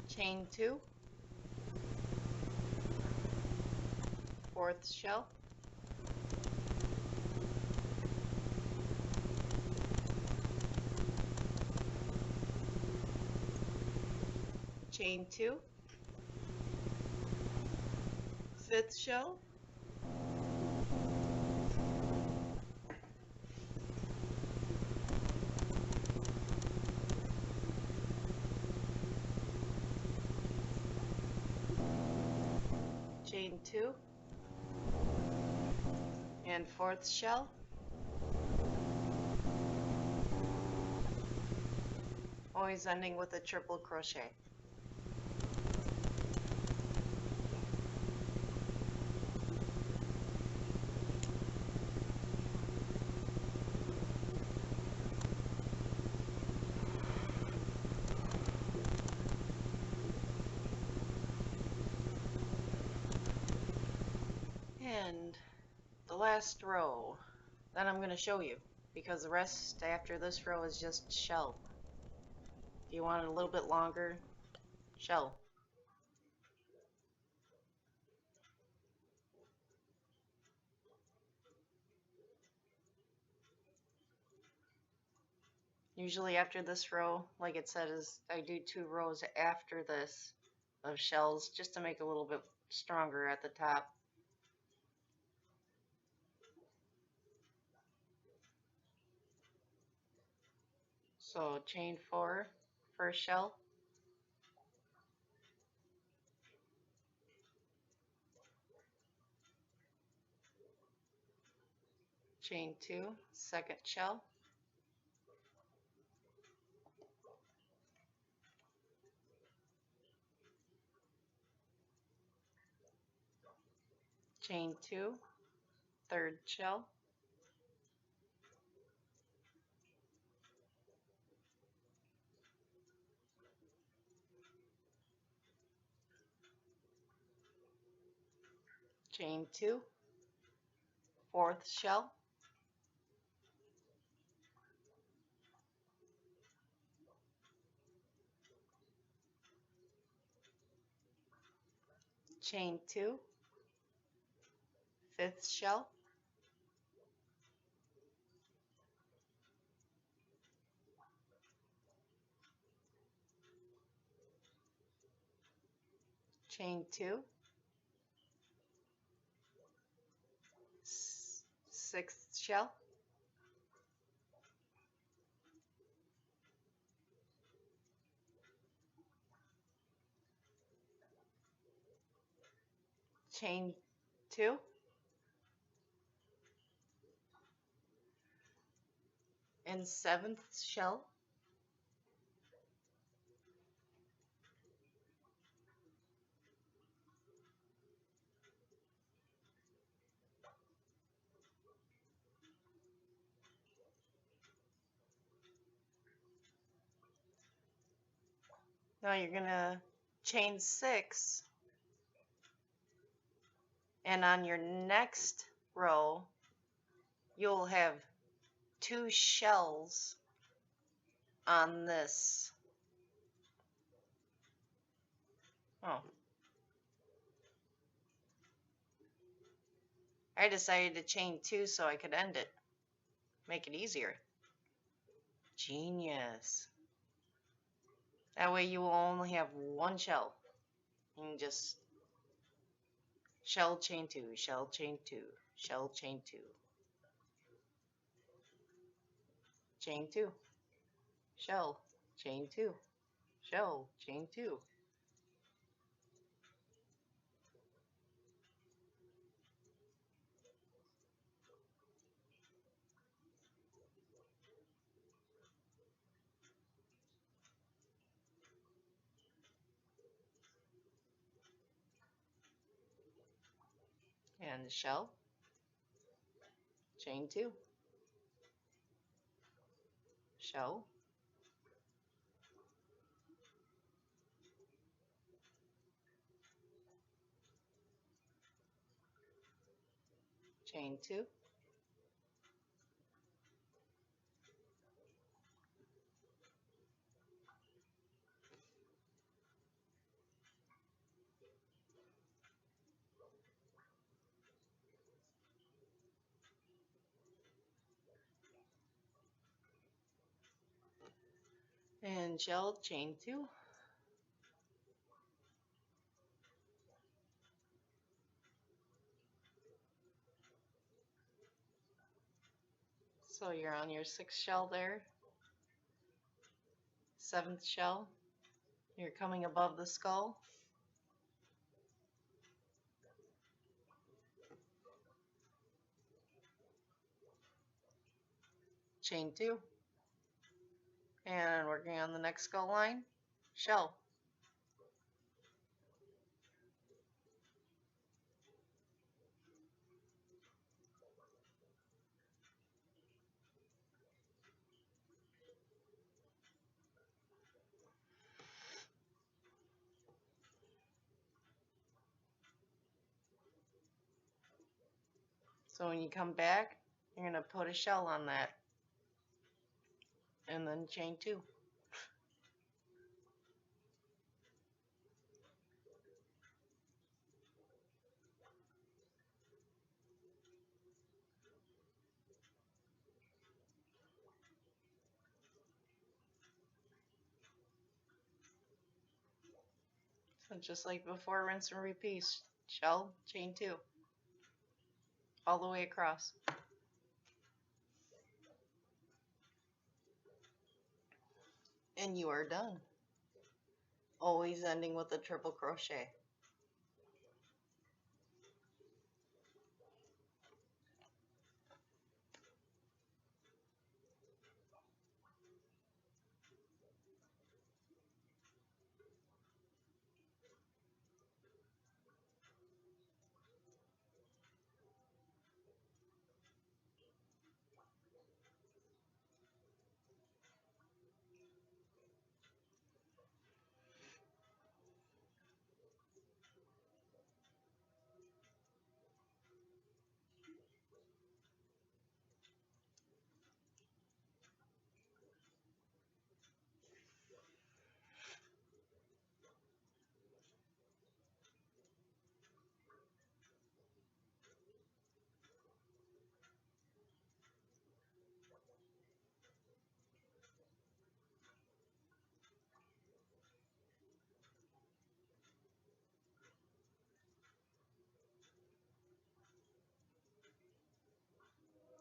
chain 2, fourth shell, chain 2, fifth shell, chain 2, and fourth shell, always ending with a triple crochet. And the last row, then I'm going to show you, because the rest after this row is just shell. If you want it a little bit longer, shell. Usually after this row, like it said, is I do 2 rows after this of shells just to make it a little bit stronger at the top. So chain 4, first shell, chain 2, second shell, chain 2, third shell, chain 2, fourth shell, chain 2, fifth shell, chain 2, sixth shell, chain 2, and seventh shell, now you're gonna chain 6, and on your next row you'll have 2 shells on this. Oh, I decided to chain 2 so I could end it, make it easier. Genius. That way you will only have 1 shell. You can just shell chain 2, shell chain 2, shell chain 2, chain 2, shell chain 2, shell chain 2. and the shell, chain 2, shell, chain 2, and shell, chain 2, so you're on your 6th shell there, 7th shell, you're coming above the skull, chain 2, and working on the next skull line, shell, so when you come back, you're going to put a shell on that, and then chain 2. So just like before, rinse and repeat, shell, chain 2, all the way across. And you are done. Always ending with a triple crochet.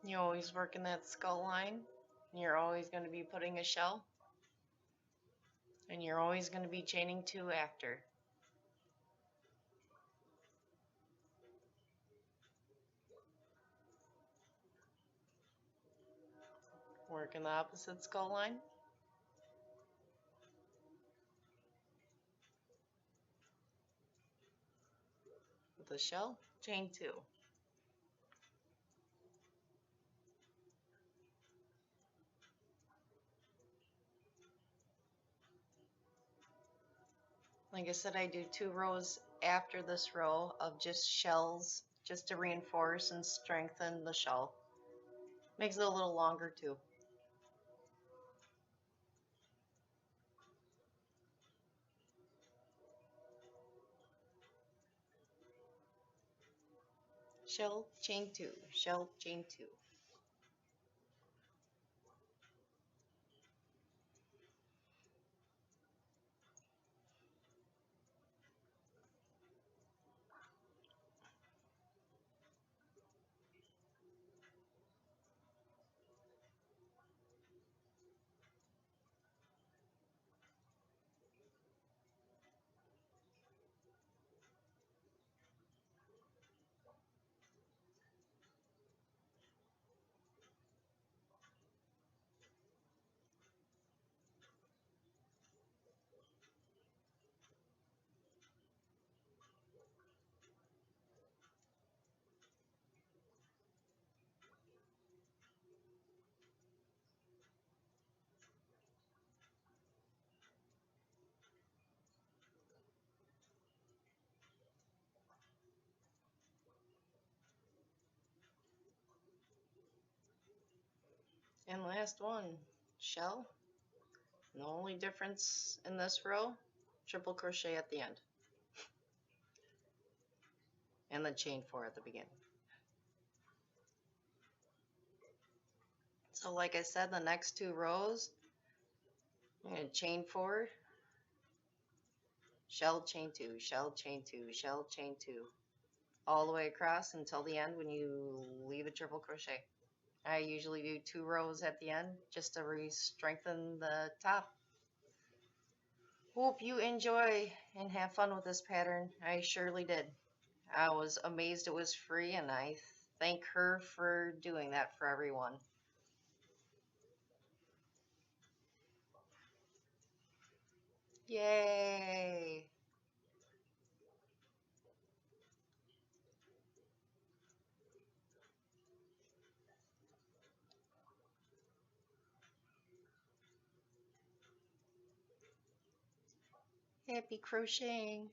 You always work in that skull line, and you're always going to be putting a shell, and you're always going to be chaining 2 after. Work in the opposite skull line, with a shell, chain 2. Like I said, I do 2 rows after this row of just shells, just to reinforce and strengthen the shell. Makes it a little longer too. Shell, chain 2, shell, chain 2. And last one, shell. The only difference in this row, triple crochet at the end. And then chain 4 at the beginning. So like I said, the next 2 rows, I'm going to chain 4, shell, chain 2, shell, chain 2, shell, chain 2, all the way across until the end when you leave a triple crochet. I usually do 2 rows at the end just to strengthen the top. Hope you enjoy and have fun with this pattern. I surely did. I was amazed it was free, and I thank her for doing that for everyone. Yay! Happy crocheting!